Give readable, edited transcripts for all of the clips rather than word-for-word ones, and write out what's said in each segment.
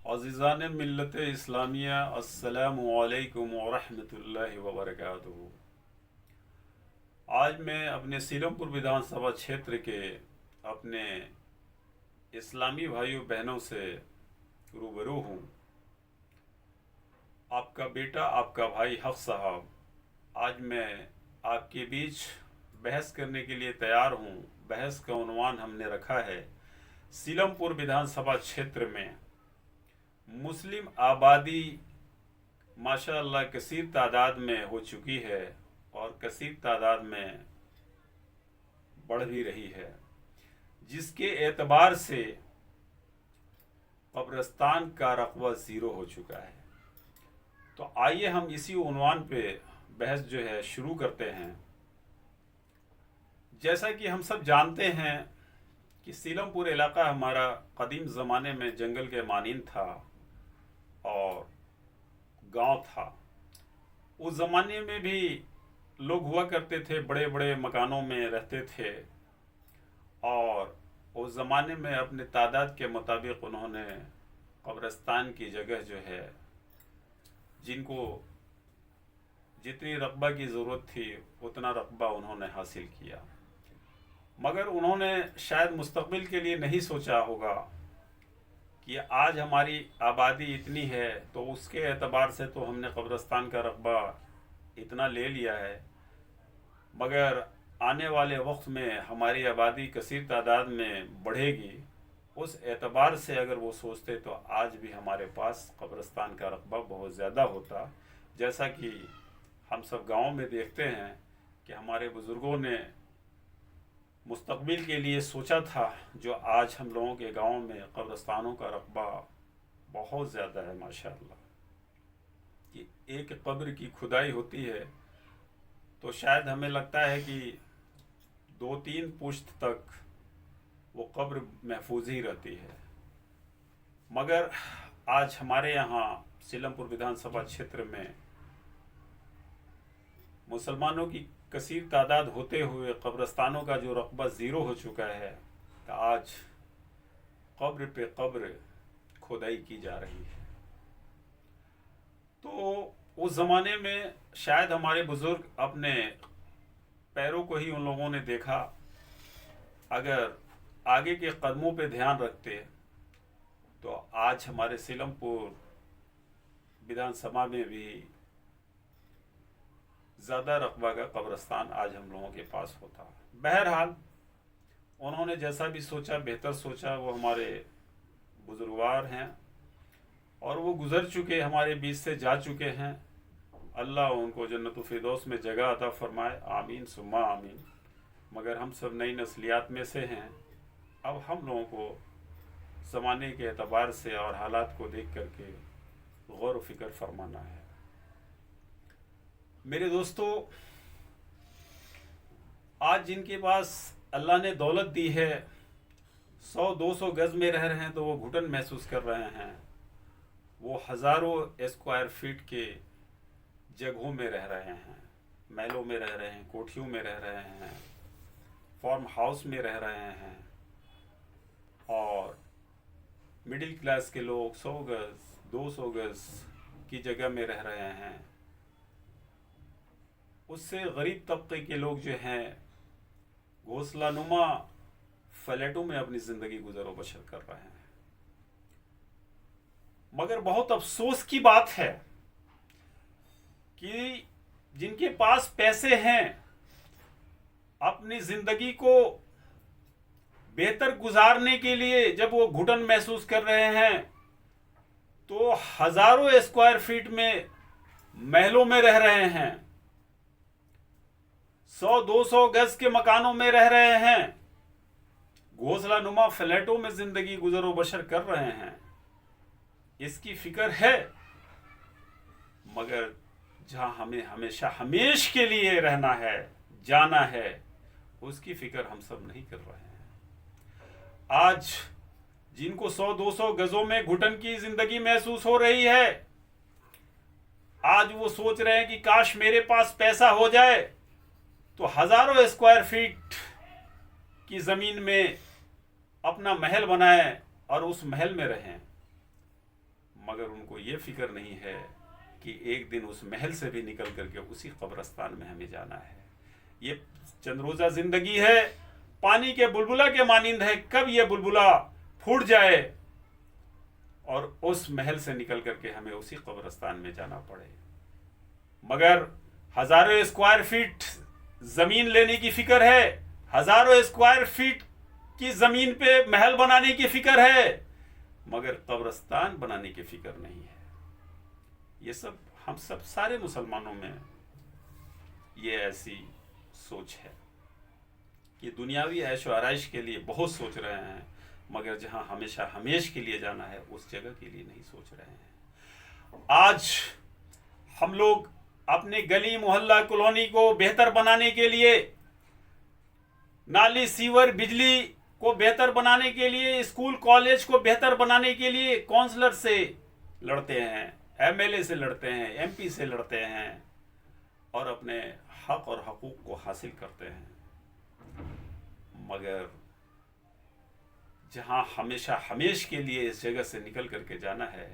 अज़ीज़ान मिल्लत इस्लामिया अस्सलामु अलैकुम वरहमतुल्लाहि वबरकातुहू। आज मैं अपने सीलमपुर विधानसभा क्षेत्र के अपने इस्लामी भाइयों बहनों से रूबरू हूँ। आपका बेटा, आपका भाई हफ़ साहब, आज मैं आपके बीच बहस करने के लिए तैयार हूँ। बहस का उन्वान हमने रखा है, सीलमपुर विधानसभा क्षेत्र में मुस्लिम आबादी माशाअल्लाह कसीर तादाद में हो चुकी है और कसीर तादाद में बढ़ भी रही है, जिसके एतबार से कब्रस्तान का रकबा ज़ीरो हो चुका है। तो आइए हम इसी उन्वान पे बहस जो है शुरू करते हैं। जैसा कि हम सब जानते हैं कि सीलमपुर इलाका हमारा कदीम ज़माने में जंगल के मानीन था और गांव था। उस ज़माने में भी लोग हुआ करते थे, बड़े बड़े मकानों में रहते थे और उस ज़माने में अपने तादाद के मुताबिक उन्होंने कब्रस्तान की जगह जो है, जिनको जितनी रकबा की ज़रूरत थी उतना रकबा उन्होंने हासिल किया। मगर उन्होंने शायद मुस्तकबिल के लिए नहीं सोचा होगा कि आज हमारी आबादी इतनी है तो उसके एतबार से तो हमने कब्रस्तान का रकबा इतना ले लिया है, मगर आने वाले वक्त में हमारी आबादी कसीर तादाद में बढ़ेगी। उस एतबार से अगर वो सोचते तो आज भी हमारे पास कब्रस्तान का रकबा बहुत ज़्यादा होता। जैसा कि हम सब गाँव में देखते हैं कि हमारे बुज़ुर्गों ने मुस्तकबिल के लिए सोचा था, जो आज हम लोगों के गांव में कब्रस्तानों का रकबा बहुत ज़्यादा है माशाअल्लाह। कि एक कब्र की खुदाई होती है तो शायद हमें लगता है कि 2-3 पुश्त तक वो कब्र महफूज ही रहती है, मगर आज हमारे यहाँ सीलमपुर विधानसभा क्षेत्र में मुसलमानों की कसीर तादाद होते हुए कब्रस्तानों का जो रकबा ज़ीरो हो चुका है, तो आज कब्र पे कब्र खुदाई की जा रही है। तो उस ज़माने में शायद हमारे बुज़ुर्ग अपने पैरों को ही उन लोगों ने देखा। अगर आगे के कदमों पे ध्यान रखते तो आज हमारे सीलमपुर विधानसभा में भी ज़्यादा रकबा का कब्रस्तान आज हम लोगों के पास होता। बहरहाल उन्होंने जैसा भी सोचा, बेहतर सोचा। वो हमारे बुजुर्गवार हैं और वो गुज़र चुके, हमारे बीच से जा चुके हैं। अल्लाह उनको जन्नतुल फिरदौस में जगह अता फरमाए, आमीन सुम्मा आमीन। मगर हम सब नई नस्लियात में से हैं। अब हम लोगों को ज़माने के एतबार से और हालात को देख करके गौर व फिक्र फरमाना है। मेरे दोस्तों, आज जिनके पास अल्लाह ने दौलत दी है, 100-200 गज़ में रह रहे हैं तो वो घुटन महसूस कर रहे हैं। वो हज़ारों स्क्वायर फीट के जगहों में रह रहे हैं, महलों में रह रहे हैं, कोठियों में रह रहे हैं, फार्म हाउस में रह रहे हैं। और मिडिल क्लास के लोग 100 गज़ 200 गज़ की जगह में रह रहे हैं। उससे गरीब तबके के लोग जो हैं घोंसलानुमा फ्लैटों में अपनी ज़िंदगी गुजर बसर कर रहे हैं। मगर बहुत अफसोस की बात है कि जिनके पास पैसे हैं, अपनी ज़िंदगी को बेहतर गुजारने के लिए जब वो घुटन महसूस कर रहे हैं तो हज़ारों स्क्वायर फीट में महलों में रह रहे हैं, 100-200 गज के मकानों में रह रहे हैं, घोंसला नुमा फ्लैटों में जिंदगी गुजर बसर कर रहे हैं। इसकी फिक्र है, मगर जहां हमें हमेशा हमेश के लिए रहना है, जाना है, उसकी फिक्र हम सब नहीं कर रहे हैं। आज जिनको 100-200 गजों में घुटन की जिंदगी महसूस हो रही है, आज वो सोच रहे हैं कि काश मेरे पास पैसा हो जाए तो हजारों स्क्वायर फीट की जमीन में अपना महल बनाएं और उस महल में रहें। मगर उनको ये फिक्र नहीं है कि एक दिन उस महल से भी निकल करके उसी कब्रिस्तान में हमें जाना है। ये चंद रोज़ा जिंदगी है, पानी के बुलबुला के मानिंद है, कब ये बुलबुला फूट जाए और उस महल से निकल करके हमें उसी कब्रिस्तान में जाना पड़े। मगर हजारों स्क्वायर फीट जमीन लेने की फिक्र है, हजारों स्क्वायर फीट की जमीन पे महल बनाने की फिक्र है, मगर कब्रिस्तान बनाने की फिक्र नहीं है। ये सब हम सब सारे मुसलमानों में ये ऐसी सोच है कि दुनियावी ऐशो आराइश के लिए बहुत सोच रहे हैं, मगर जहां हमेशा हमेश के लिए जाना है उस जगह के लिए नहीं सोच रहे हैं। आज हम लोग अपने गली मोहल्ला कॉलोनी को बेहतर बनाने के लिए, नाली सीवर बिजली को बेहतर बनाने के लिए, स्कूल कॉलेज को बेहतर बनाने के लिए काउंसलर से लड़ते हैं, एमएलए से लड़ते हैं, एमपी से लड़ते हैं और अपने हक और हकूक को हासिल करते हैं। मगर जहां हमेशा हमेश के लिए इस जगह से निकल करके जाना है,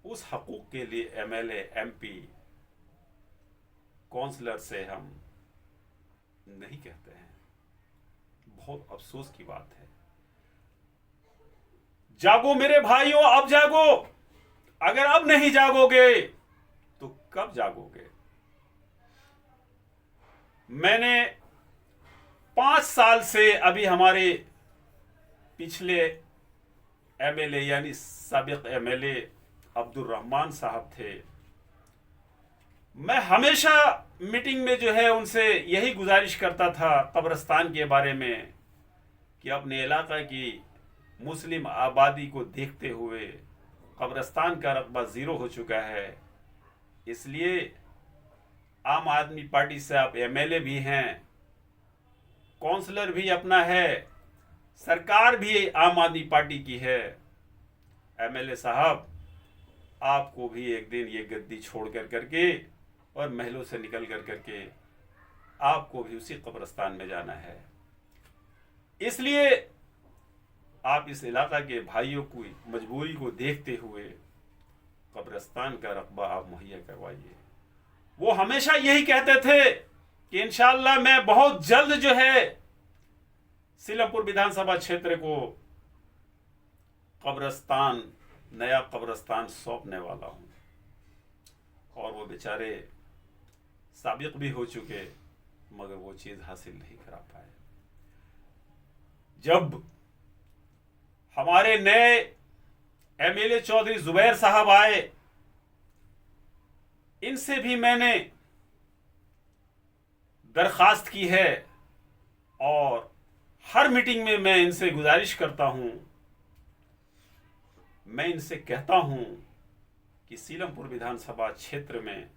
उस हकूक के लिए एमएलए एमपी काउंसलर से हम नहीं कहते हैं। बहुत अफसोस की बात है। जागो मेरे भाइयों, अब जागो। अगर अब नहीं जागोगे तो कब जागोगे? मैंने 5 साल से, अभी हमारे पिछले एमएलए यानी साबिक एमएलए अब्दुल रहमान साहब थे, मैं हमेशा मीटिंग में जो है उनसे यही गुजारिश करता था कब्रिस्तान के बारे में कि अपने इलाका की मुस्लिम आबादी को देखते हुए कब्रिस्तान का रकबा 0 हो चुका है, इसलिए आम आदमी पार्टी से आप एमएलए भी हैं, काउंसलर भी अपना है, सरकार भी आम आदमी पार्टी की है। एमएलए साहब, आपको भी एक दिन ये गद्दी छोड़ कर करके और महलों से निकल कर करके आपको भी उसी कब्रिस्तान में जाना है। इसलिए आप इस इलाका के भाइयों की मजबूरी को देखते हुए कब्रिस्तान का रकबा आप मुहैया करवाइए। वो हमेशा यही कहते थे कि इंशाअल्लाह मैं बहुत जल्द जो है सीलमपुर विधानसभा क्षेत्र को कब्रिस्तान, नया कब्रिस्तान सौंपने वाला हूं। और वो बेचारे साबिक भी हो चुके, मगर वो चीज हासिल नहीं करा पाए। जब हमारे नए एमएलए चौधरी जुबैर साहब आए, इनसे भी मैंने दरखास्त की है और हर मीटिंग में मैं इनसे गुजारिश करता हूं, मैं इनसे कहता हूं कि सीलमपुर विधानसभा क्षेत्र में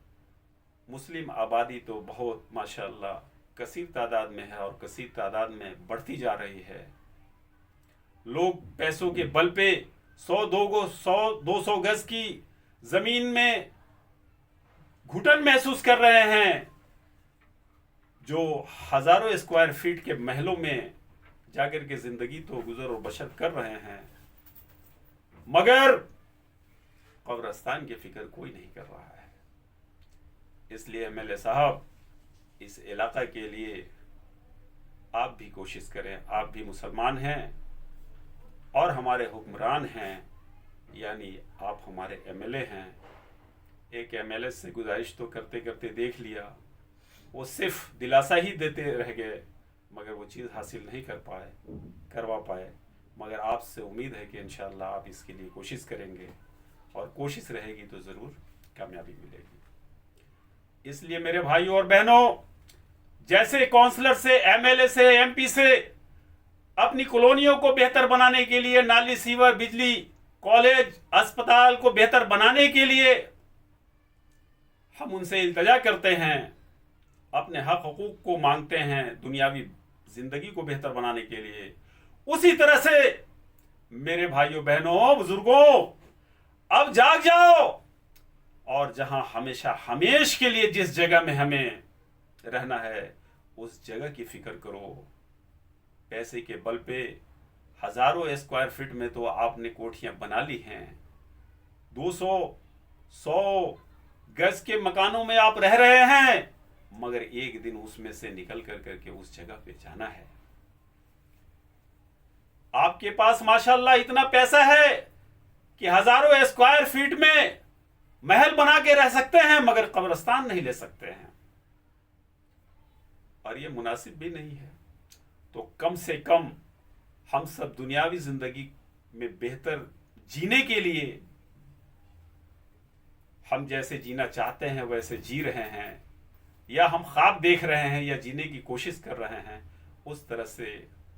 मुस्लिम आबादी तो बहुत माशाअल्लाह कसीर तादाद में है और कसीर तादाद में बढ़ती जा रही है। लोग पैसों के बल पे 100-200 गज की जमीन में घुटन महसूस कर रहे हैं, जो हजारों स्क्वायर फीट के महलों में जाकर के जिंदगी तो गुजर और बसर कर रहे हैं, मगर कब्रिस्तान की फिक्र कोई नहीं कर रहा है। इसलिए एमएलए साहब, इस इलाका के लिए आप भी कोशिश करें। आप भी मुसलमान हैं और हमारे हुक्मरान हैं, यानी आप हमारे एमएलए हैं। एक एमएलए से गुजारिश तो करते करते देख लिया, वो सिर्फ दिलासा ही देते रह गए, मगर वो चीज़ हासिल नहीं करवा पाए। मगर आपसे उम्मीद है कि इंशाअल्लाह आप इसके लिए कोशिश करेंगे और कोशिश रहेगी तो ज़रूर कामयाबी मिलेगी। इसलिए मेरे भाइयों और बहनों, जैसे काउंसलर से, एमएलए से, एमपी से अपनी कॉलोनियों को बेहतर बनाने के लिए, नाली सीवर बिजली कॉलेज अस्पताल को बेहतर बनाने के लिए हम उनसे इल्तजा करते हैं, अपने हक हकूक को मांगते हैं, दुनियावी जिंदगी को बेहतर बनाने के लिए, उसी तरह से मेरे भाइयों बहनों बुजुर्गों, अब जाग जाओ और जहां हमेशा हमेश के लिए जिस जगह में हमें रहना है उस जगह की फिक्र करो। पैसे के बल पे हजारों स्क्वायर फीट में तो आपने कोठियां बना ली हैं, 200 100 गज के मकानों में आप रह रहे हैं, मगर एक दिन उसमें से निकल करके उस जगह पे जाना है। आपके पास माशाल्लाह इतना पैसा है कि हजारों स्क्वायर फीट में महल बना के रह सकते हैं, मगर कब्रिस्तान नहीं ले सकते हैं, और ये मुनासिब भी नहीं है। तो कम से कम हम सब दुनियावी जिंदगी में बेहतर जीने के लिए हम जैसे जीना चाहते हैं वैसे जी रहे हैं, या हम ख्वाब देख रहे हैं या जीने की कोशिश कर रहे हैं, उस तरह से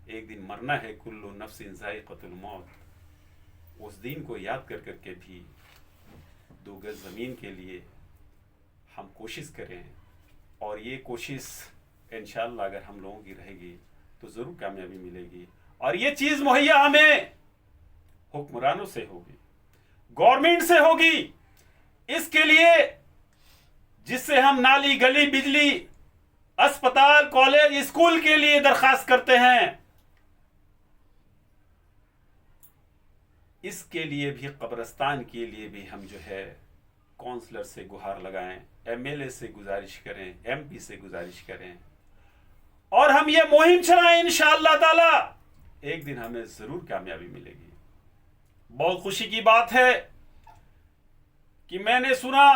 एक दिन मरना है। कुल्लु नफ्सिन ज़ाइक़तुल मौत। उस दिन को याद करके भी 2 गज ज़मीन के लिए हम कोशिश करें, और ये कोशिश इंशाअल्लाह अगर हम लोगों की रहेगी तो ज़रूर कामयाबी मिलेगी। और ये चीज़ मुहैया हमें हुक्मरानों से होगी, गवर्नमेंट से होगी। इसके लिए जिससे हम नाली, गली, बिजली, अस्पताल, कॉलेज, स्कूल के लिए दरखास्त करते हैं, इसके लिए भी, कब्रिस्तान के लिए भी हम जो है काउंसलर से गुहार लगाएं, एमएलए से गुजारिश करें, एमपी से गुजारिश करें, और हम ये मुहिम चलाएं। इंशाअल्लाह ताला एक दिन हमें जरूर कामयाबी मिलेगी। बहुत खुशी की बात है कि मैंने सुना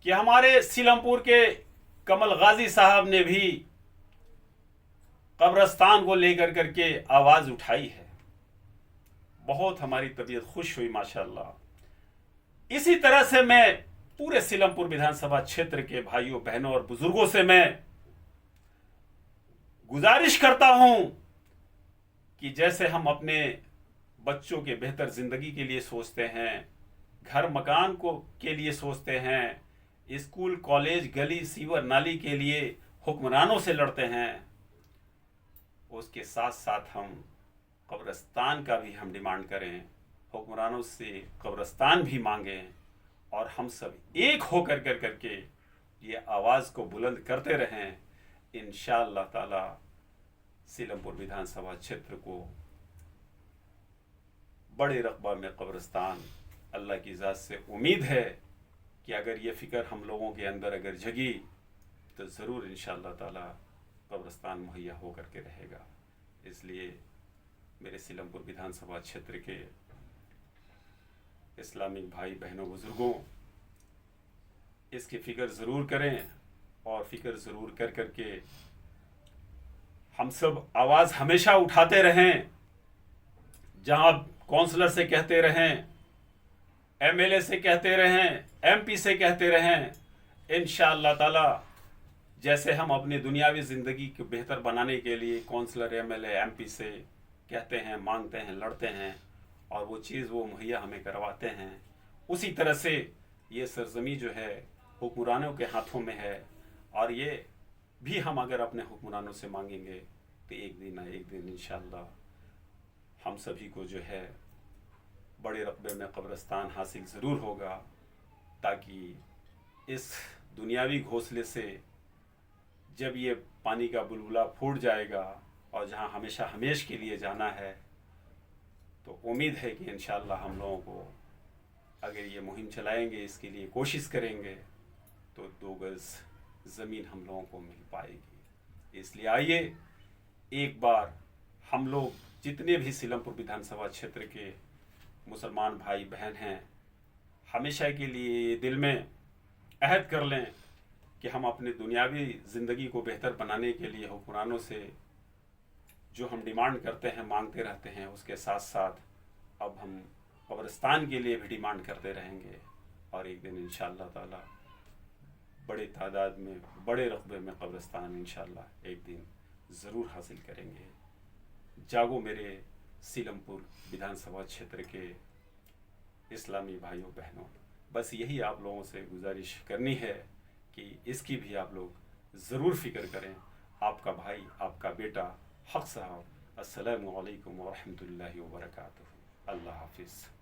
कि हमारे सीलमपुर के कमल गाजी साहब ने भी कब्रिस्तान को लेकर करके आवाज उठाई है। बहुत हमारी तबीयत खुश हुई माशाअल्लाह। इसी तरह से मैं पूरे सीलमपुर विधानसभा क्षेत्र के भाइयों, बहनों और बुजुर्गों से मैं गुजारिश करता हूं कि जैसे हम अपने बच्चों के बेहतर जिंदगी के लिए सोचते हैं, घर मकान को के लिए सोचते हैं, स्कूल, कॉलेज, गली, सीवर, नाली के लिए हुक्मरानों से लड़ते हैं, उसके साथ साथ हम कब्रिस्तान का भी हम डिमांड करें, हुक्मरानों से कब्रिस्तान भी मांगें, और हम सब एक होकर करके ये आवाज़ को बुलंद करते रहें। इंशाअल्लाह ताला सीलमपुर विधानसभा क्षेत्र को बड़े रकबा में कब्रिस्तान, अल्लाह की ज़ात से उम्मीद है कि अगर ये फ़िक्र हम लोगों के अंदर अगर जगी तो ज़रूर इंशाअल्लाह ताला कब्रिस्तान मुहैया हो करके रहेगा। इसलिए मेरे सीलमपुर विधानसभा क्षेत्र के इस्लामिक भाई बहनों बुज़ुर्गों, इसकी फ़िक्र ज़रूर करें, और फ़िक्र ज़रूर करके हम सब आवाज़ हमेशा उठाते रहें। जहाँ काउंसलर से कहते रहें, एमएलए से कहते रहें, एमपी से कहते रहें, इंशाअल्लाह ताला जैसे हम अपनी दुनियावी ज़िंदगी को बेहतर बनाने के लिए काउंसलर, एमएलए, एमपी से कहते हैं, मांगते हैं, लड़ते हैं, और वो चीज़ वो मुहैया हमें करवाते हैं, उसी तरह से ये सरजमी जो है हुक्मरानों के हाथों में है, और ये भी हम अगर अपने हुक्मरानों से मांगेंगे तो एक दिन ना एक दिन इंशाअल्लाह हम सभी को जो है बड़े रकबे में कब्रिस्तान हासिल ज़रूर होगा, ताकि इस दुनियावी घोंसले से जब ये पानी का बुलबुला फूट जाएगा और जहाँ हमेशा हमेश के लिए जाना है, तो उम्मीद है कि इंशाअल्लाह हम लोगों को अगर ये मुहिम चलाएंगे, इसके लिए कोशिश करेंगे, तो 2 गज ज़मीन हम लोगों को मिल पाएगी। इसलिए आइए एक बार हम लोग जितने भी सीलमपुर विधानसभा क्षेत्र के मुसलमान भाई बहन हैं, हमेशा के लिए दिल में अहद कर लें कि हम अपने दुनियावी ज़िंदगी को बेहतर बनाने के लिए हुक्मरानों से जो हम डिमांड करते हैं, मांगते रहते हैं, उसके साथ साथ अब हम कब्रिस्तान के लिए भी डिमांड करते रहेंगे, और एक दिन इंशाअल्लाह ताला बड़े तादाद में, बड़े रकबे में कब्रिस्तान इंशाअल्लाह एक दिन ज़रूर हासिल करेंगे। जागो मेरे सीलमपुर विधानसभा क्षेत्र के इस्लामी भाइयों बहनों, बस यही आप लोगों से गुजारिश करनी है कि इसकी भी आप लोग ज़रूर फ़िक्र करें। आपका भाई, आपका बेटा हक साहब। अस्सलामु अलैकुम व रहमतुल्लाहि व बरकातुहू। अल्लाह हाफिज़।